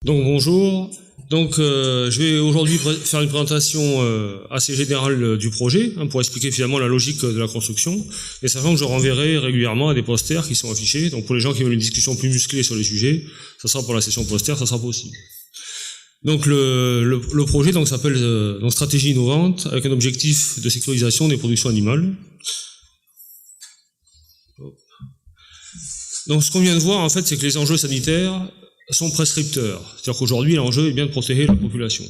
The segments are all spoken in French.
Donc bonjour. Donc je vais aujourd'hui faire une présentation assez générale du projet pour expliquer finalement la logique de la construction, et sachant que je renverrai régulièrement à des posters qui sont affichés. Donc pour les gens qui veulent une discussion plus musclée sur les sujets, ça sera pour la session poster, ça sera possible. Donc le projet donc s'appelle donc stratégie innovante avec un objectif de sécurisation des productions animales. Donc ce qu'on vient de voir en fait, c'est que les enjeux sanitaires sont prescripteurs. C'est-à-dire qu'aujourd'hui, l'enjeu est bien de protéger la population.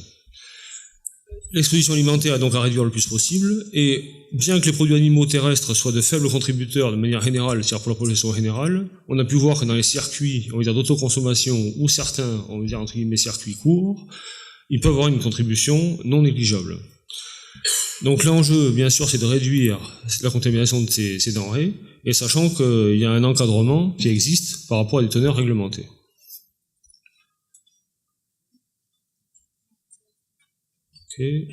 L'exposition alimentaire est donc à réduire le plus possible, et bien que les produits animaux terrestres soient de faibles contributeurs de manière générale, c'est-à-dire pour la population générale, on a pu voir que dans les circuits, on va dire d'autoconsommation, ou certains, on va dire entre guillemets circuits courts, ils peuvent avoir une contribution non négligeable. Donc l'enjeu, bien sûr, c'est de réduire la contamination de ces denrées, et sachant qu'il y a un encadrement qui existe par rapport à des teneurs réglementées. Okay.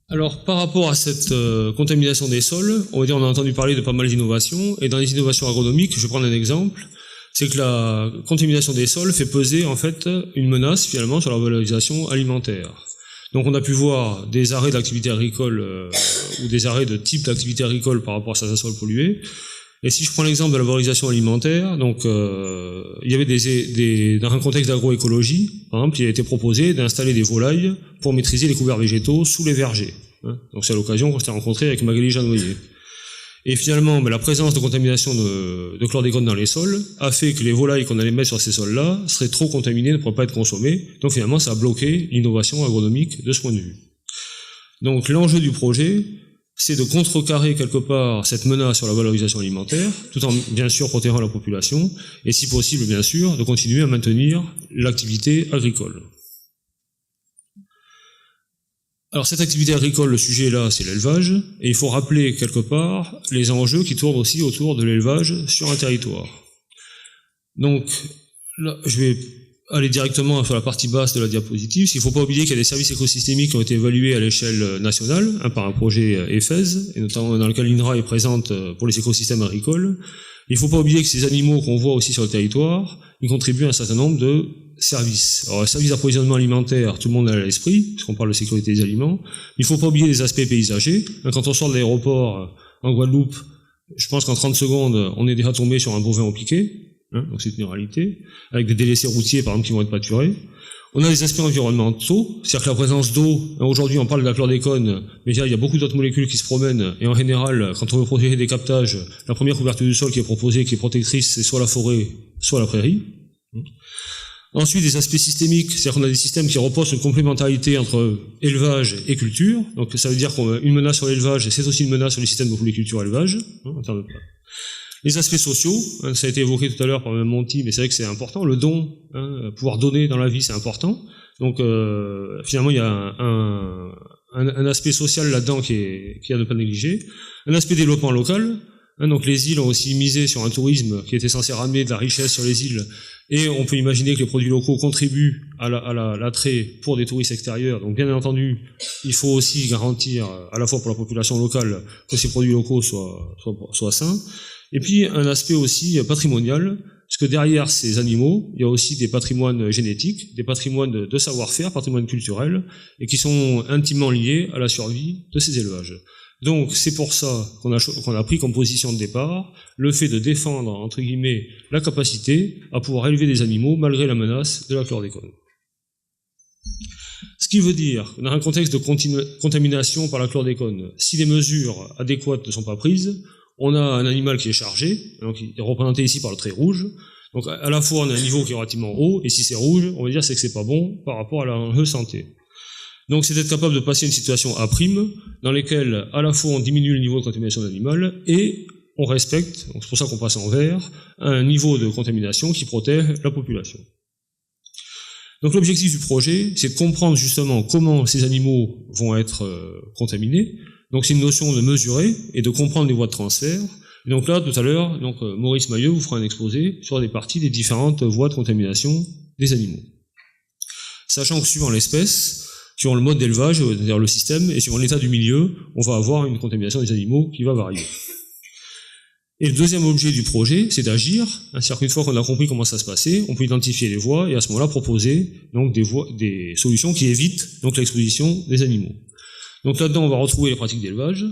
Alors, par rapport à cette contamination des sols, on a entendu parler de pas mal d'innovations, et dans les innovations agronomiques, je vais prendre un exemple, c'est que la contamination des sols fait peser en fait une menace finalement sur la valorisation alimentaire. Donc on a pu voir des arrêts d'activité agricole ou des arrêts de type d'activité agricole par rapport à certains sols pollués. Et si je prends l'exemple de la valorisation alimentaire, donc il y avait dans un contexte d'agroécologie, par exemple, il a été proposé d'installer des volailles pour maîtriser les couverts végétaux sous les vergers. Donc c'est à l'occasion qu'on s'est rencontré avec Magali Janoyer. Et finalement, la présence de contamination de chlordécone dans les sols a fait que les volailles qu'on allait mettre sur ces sols-là seraient trop contaminées, ne pourraient pas être consommées. Donc finalement, ça a bloqué l'innovation agronomique de ce point de vue. Donc l'enjeu du projet, c'est de contrecarrer quelque part cette menace sur la valorisation alimentaire, tout en bien sûr protégeant la population, et si possible, bien sûr, de continuer à maintenir l'activité agricole. Alors cette activité agricole, le sujet là, c'est l'élevage, et il faut rappeler quelque part les enjeux qui tournent aussi autour de l'élevage sur un territoire. Donc là, je vais aller directement sur la partie basse de la diapositive. Il ne faut pas oublier qu'il y a des services écosystémiques qui ont été évalués à l'échelle nationale par un projet EFES, et notamment dans lequel l'INRA est présente pour les écosystèmes agricoles. Il ne faut pas oublier que ces animaux qu'on voit aussi sur le territoire, ils contribuent à un certain nombre de services. Alors, services d'approvisionnement alimentaire, tout le monde a à l'esprit, puisqu'on parle de sécurité des aliments. Il ne faut pas oublier les aspects paysagers. Quand on sort de l'aéroport en Guadeloupe, je pense qu'en 30 secondes, on est déjà tombé sur un bovin au piquet. Donc c'est une réalité, avec des délaissés routiers par exemple qui vont être pâturés. On a des aspects environnementaux, c'est-à-dire que la présence d'eau, aujourd'hui on parle de la chlordécone, mais il y a beaucoup d'autres molécules qui se promènent, et en général, quand on veut protéger des captages, la première couverture du sol qui est proposée, qui est protectrice, c'est soit la forêt, soit la prairie. Ensuite, des aspects systémiques, c'est-à-dire qu'on a des systèmes qui reposent sur une complémentarité entre élevage et culture, donc ça veut dire qu'une menace sur l'élevage, c'est aussi une menace sur les systèmes de polyculture élevage, en termes de... Les aspects sociaux, ça a été évoqué tout à l'heure par Monty, mais c'est vrai que c'est important. Le don, pouvoir donner dans la vie, c'est important. Donc finalement, il y a un aspect social là-dedans qui est à ne pas négliger. Un aspect développement local. Donc les îles ont aussi misé sur un tourisme qui était censé ramener de la richesse sur les îles, et on peut imaginer que les produits locaux contribuent à l'attrait pour des touristes extérieurs. Donc bien entendu, il faut aussi garantir à la fois pour la population locale que ces produits locaux soient sains. Et puis un aspect aussi patrimonial, parce que derrière ces animaux, il y a aussi des patrimoines génétiques, des patrimoines de savoir-faire, patrimoines culturels, et qui sont intimement liés à la survie de ces élevages. Donc c'est pour ça qu'on a pris comme position de départ le fait de défendre, entre guillemets, la capacité à pouvoir élever des animaux malgré la menace de la chlordécone. Ce qui veut dire que dans un contexte de contamination par la chlordécone, si les mesures adéquates ne sont pas prises, on a un animal qui est chargé, donc il est représenté ici par le trait rouge. Donc à la fois on a un niveau qui est relativement haut, et si c'est rouge, on va dire c'est que c'est pas bon par rapport à l'enjeu santé. Donc c'est d'être capable de passer une situation à prime, dans laquelle à la fois on diminue le niveau de contamination de l'animal, et on respecte, donc c'est pour ça qu'on passe en vert, un niveau de contamination qui protège la population. Donc l'objectif du projet, c'est de comprendre justement comment ces animaux vont être contaminés. Donc c'est une notion de mesurer et de comprendre les voies de transfert. Et donc là, tout à l'heure, Maurice Mailleux vous fera un exposé sur des parties des différentes voies de contamination des animaux. Sachant que suivant l'espèce, suivant le mode d'élevage, c'est-à-dire le système, et suivant l'état du milieu, on va avoir une contamination des animaux qui va varier. Et le deuxième objet du projet, c'est d'agir. C'est-à-dire qu'une fois qu'on a compris comment ça se passait, on peut identifier les voies et à ce moment-là proposer donc des solutions qui évitent donc l'exposition des animaux. Donc là-dedans, on va retrouver les pratiques d'élevage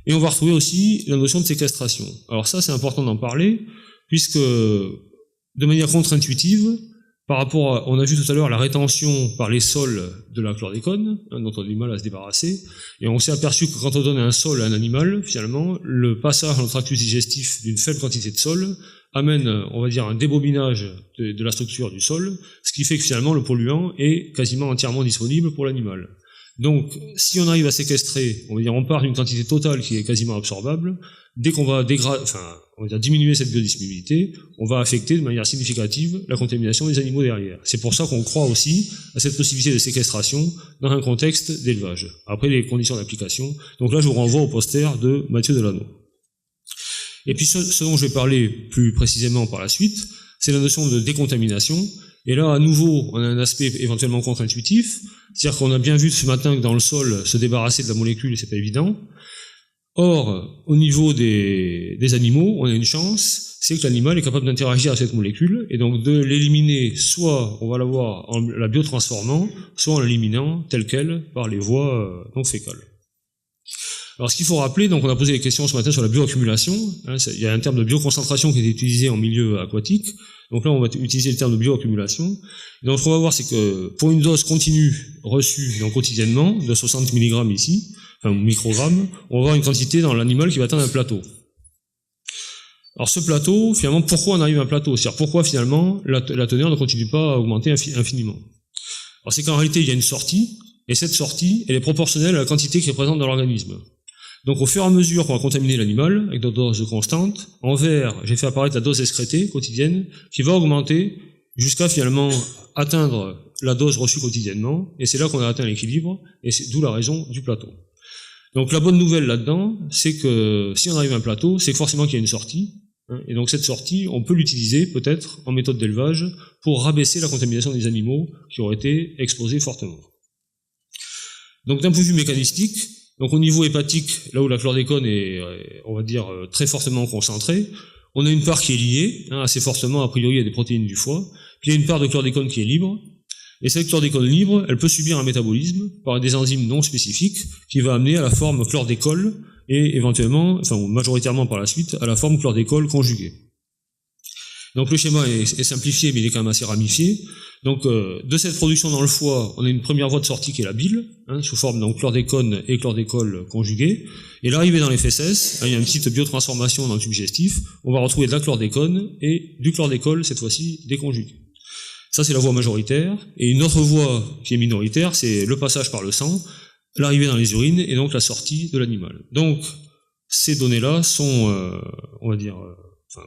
et on va retrouver aussi la notion de séquestration. Alors ça, c'est important d'en parler puisque de manière contre-intuitive, par rapport à, on a vu tout à l'heure la rétention par les sols de la chlordécone, dont on a du mal à se débarrasser, et on s'est aperçu que quand on donne un sol à un animal, finalement, le passage dans le tractus digestif d'une faible quantité de sol amène, on va dire, un débobinage de la structure du sol, ce qui fait que finalement le polluant est quasiment entièrement disponible pour l'animal. Donc, si on arrive à séquestrer, on va dire, on part d'une quantité totale qui est quasiment absorbable, dès qu'on va on va dire diminuer cette biodisponibilité, on va affecter de manière significative la contamination des animaux derrière. C'est pour ça qu'on croit aussi à cette possibilité de séquestration dans un contexte d'élevage. Après, les conditions d'application. Donc là, je vous renvoie au poster de Mathieu Delano. Et puis, ce dont je vais parler plus précisément par la suite, c'est la notion de décontamination. Et là, à nouveau, on a un aspect éventuellement contre-intuitif. C'est-à-dire qu'on a bien vu ce matin que dans le sol, se débarrasser de la molécule, c'est pas évident. Or, au niveau des animaux, on a une chance, c'est que l'animal est capable d'interagir avec cette molécule, et donc de l'éliminer, soit on va l'avoir en la biotransformant, soit en l'éliminant telle quelle par les voies donc fécales. Alors ce qu'il faut rappeler, donc on a posé des questions ce matin sur la bioaccumulation, il y a un terme de bioconcentration qui est utilisé en milieu aquatique, donc là on va utiliser le terme de bioaccumulation. Et donc ce qu'on va voir, c'est que pour une dose continue reçue donc quotidiennement, de 60 mg ici, enfin microgrammes, on va avoir une quantité dans l'animal qui va atteindre un plateau. Alors ce plateau, finalement, pourquoi on arrive à un plateau? C'est-à-dire pourquoi finalement la teneur ne continue pas à augmenter infiniment? Alors c'est qu'en réalité il y a une sortie, et cette sortie, elle est proportionnelle à la quantité qui est présente dans l'organisme. Donc au fur et à mesure qu'on va contaminer l'animal, avec des doses constantes, en vert, j'ai fait apparaître la dose excrétée quotidienne, qui va augmenter jusqu'à finalement atteindre la dose reçue quotidiennement, et c'est là qu'on a atteint l'équilibre, et c'est d'où la raison du plateau. Donc la bonne nouvelle là-dedans, c'est que si on arrive à un plateau, c'est forcément qu'il y a une sortie, et donc cette sortie, on peut l'utiliser peut-être en méthode d'élevage pour rabaisser la contamination des animaux qui auraient été exposés fortement. Donc d'un point de vue mécanistique, donc au niveau hépatique, là où la chlordécone est, on va dire, très fortement concentrée, on a une part qui est liée, assez fortement a priori à des protéines du foie, puis il y a une part de chlordécone qui est libre, et cette chlordécone libre, elle peut subir un métabolisme par des enzymes non spécifiques qui va amener à la forme chlordécole et éventuellement, enfin majoritairement par la suite, à la forme chlordécole conjuguée. Donc le schéma est simplifié, mais il est quand même assez ramifié. Donc de cette production dans le foie, on a une première voie de sortie qui est la bile, sous forme donc chlordécone et chlordécole conjuguée. Et l'arrivée dans les fesses, il y a une petite biotransformation dans le tube digestif, on va retrouver de la chlordécone et du chlordécole, cette fois-ci déconjugué. Ça c'est la voie majoritaire. Et une autre voie qui est minoritaire, c'est le passage par le sang, l'arrivée dans les urines et donc la sortie de l'animal. Donc ces données-là sont, on va dire,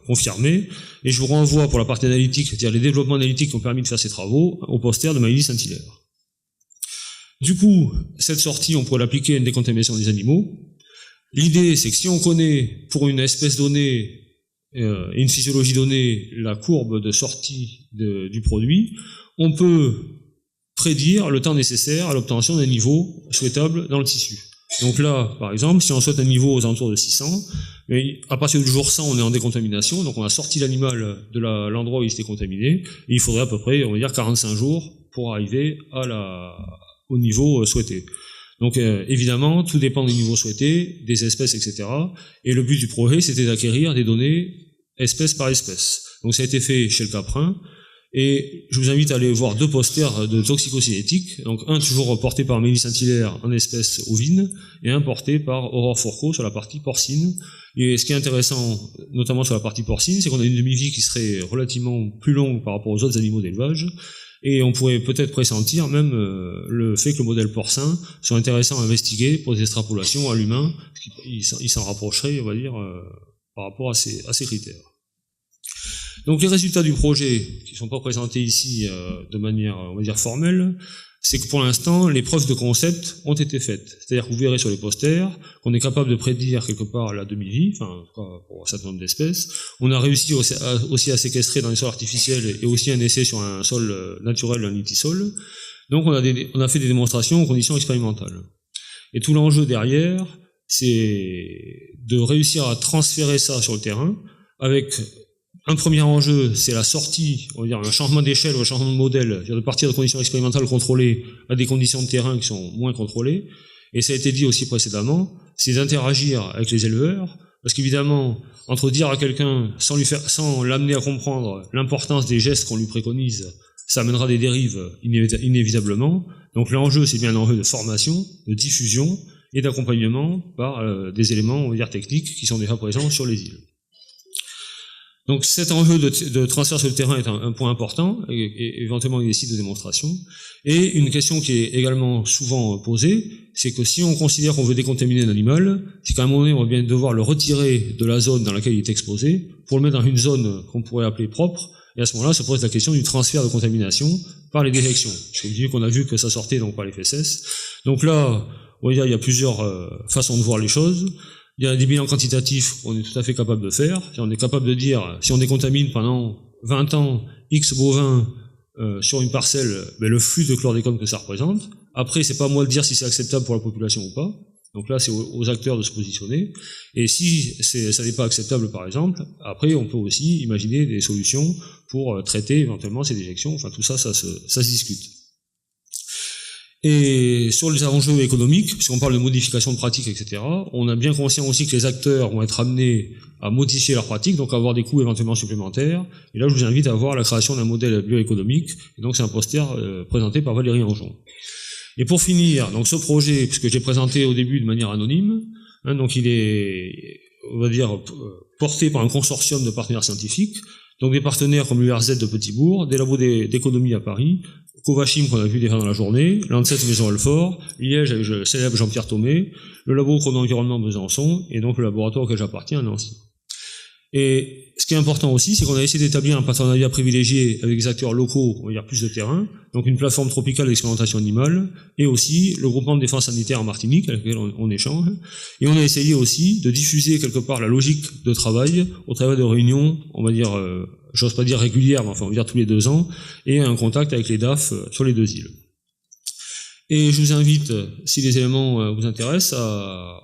confirmées, et je vous renvoie pour la partie analytique, c'est-à-dire les développements analytiques qui ont permis de faire ces travaux, au poster de Maëlys Saint-Hilaire. Du coup, cette sortie, on pourrait l'appliquer à une décontamination des animaux. L'idée, c'est que si on connaît, pour une espèce donnée, et une physiologie donnée, la courbe de sortie du produit, on peut prédire le temps nécessaire à l'obtention d'un niveau souhaitable dans le tissu. Donc là, par exemple, si on souhaite un niveau aux alentours de 600, à partir du jour 100, on est en décontamination, donc on a sorti l'animal de l'endroit où il s'était contaminé, et il faudrait à peu près, on va dire, 45 jours pour arriver au niveau souhaité. Donc évidemment, tout dépend du niveau souhaité, des espèces, etc. Et le but du projet, c'était d'acquérir des données espèce par espèce. Donc ça a été fait chez le caprin, et je vous invite à aller voir deux posters de toxicocinétique, donc un toujours porté par Maëlys Saint-Hilaire en espèces ovines, et un porté par Aurore Fourcault sur la partie porcine. Et ce qui est intéressant, notamment sur la partie porcine, c'est qu'on a une demi-vie qui serait relativement plus longue par rapport aux autres animaux d'élevage, et on pourrait peut-être pressentir même le fait que le modèle porcin soit intéressant à investiguer pour des extrapolations à l'humain, il s'en rapprocherait, on va dire, par rapport à ces critères. Donc les résultats du projet, qui ne sont pas présentés ici de manière, on va dire, formelle, c'est que pour l'instant, les preuves de concept ont été faites. C'est-à-dire que vous verrez sur les posters qu'on est capable de prédire quelque part la demi-vie, enfin, pour un certain nombre d'espèces. On a réussi aussi à séquestrer dans les sols artificiels et aussi un essai sur un sol naturel, un litisol. Donc on a fait des démonstrations en conditions expérimentales. Et tout l'enjeu derrière, c'est de réussir à transférer ça sur le terrain avec un premier enjeu, c'est la sortie, on va dire un changement d'échelle ou un changement de modèle, c'est-à-dire de partir de conditions expérimentales contrôlées à des conditions de terrain qui sont moins contrôlées. Et ça a été dit aussi précédemment, c'est d'interagir avec les éleveurs, parce qu'évidemment, entre dire à quelqu'un, sans l'amener à comprendre l'importance des gestes qu'on lui préconise, ça amènera des dérives inévitablement. Donc l'enjeu, c'est bien un enjeu de formation, de diffusion et d'accompagnement par des éléments, on va dire, techniques qui sont déjà présents sur les îles. Donc cet enjeu de transfert sur le terrain est un point important, et éventuellement des sites de démonstration. Et une question qui est également souvent posée, c'est que si on considère qu'on veut décontaminer un animal, c'est qu'à un moment donné, on va bien devoir le retirer de la zone dans laquelle il est exposé, pour le mettre dans une zone qu'on pourrait appeler propre, et à ce moment-là se pose la question du transfert de contamination par les déjections. Je vous dis qu'on a vu que ça sortait donc par les fesses. Donc là, on va dire, il y a plusieurs façons de voir les choses. Il y a des bilans quantitatifs qu'on est tout à fait capable de faire. On est capable de dire, si on décontamine pendant 20 ans X bovins sur une parcelle, le flux de chlordécone que ça représente. Après, c'est pas à moi de dire si c'est acceptable pour la population ou pas. Donc là, c'est aux acteurs de se positionner. Et si ça n'est pas acceptable, par exemple, après, on peut aussi imaginer des solutions pour traiter éventuellement ces déjections. Enfin, tout ça, ça se discute. Et sur les enjeux économiques, puisqu'on parle de modification de pratiques, etc., on a bien conscience aussi que les acteurs vont être amenés à modifier leurs pratiques, donc à avoir des coûts éventuellement supplémentaires. Et là, je vous invite à voir la création d'un modèle bioéconomique. Et donc, c'est un poster présenté par Valérie Anjon. Et pour finir, donc ce projet, puisque j'ai présenté au début de manière anonyme, donc il est, on va dire, porté par un consortium de partenaires scientifiques, donc des partenaires comme l'URZ de Petit-Bourg, des labos d'économie à Paris, Covachim qu'on a vu déjà dans la journée, l'ANSET Maison Alfort, Liège avec le célèbre Jean-Pierre Thomé, le labo Chrono-Environnement Besançon, et donc le laboratoire auquel j'appartiens à Nancy. Et ce qui est important aussi, c'est qu'on a essayé d'établir un partenariat privilégié avec des acteurs locaux, on va dire plus de terrain, donc une plateforme tropicale d'expérimentation animale, et aussi le groupement de défense sanitaire en Martinique, avec lequel on échange. Et on a essayé aussi de diffuser quelque part la logique de travail au travers de réunions, on va dire, j'ose pas dire régulières, mais enfin on va dire tous les 2 ans, et un contact avec les DAF sur les 2 îles. Et je vous invite, si les éléments vous intéressent,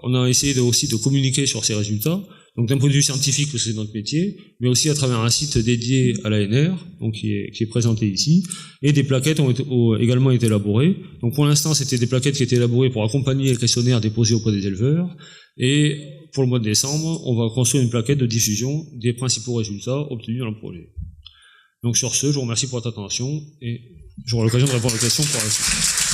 on a essayé aussi de communiquer sur ces résultats, donc d'un point de vue scientifique, parce que c'est notre métier, mais aussi à travers un site dédié à l'ANR, donc qui est présenté ici, et des plaquettes ont également été élaborées. Donc pour l'instant, c'était des plaquettes qui étaient élaborées pour accompagner le questionnaire déposé auprès des éleveurs, et pour le mois de décembre, on va construire une plaquette de diffusion des principaux résultats obtenus dans le projet. Donc sur ce, je vous remercie pour votre attention, et j'aurai l'occasion de répondre aux questions pour la suite.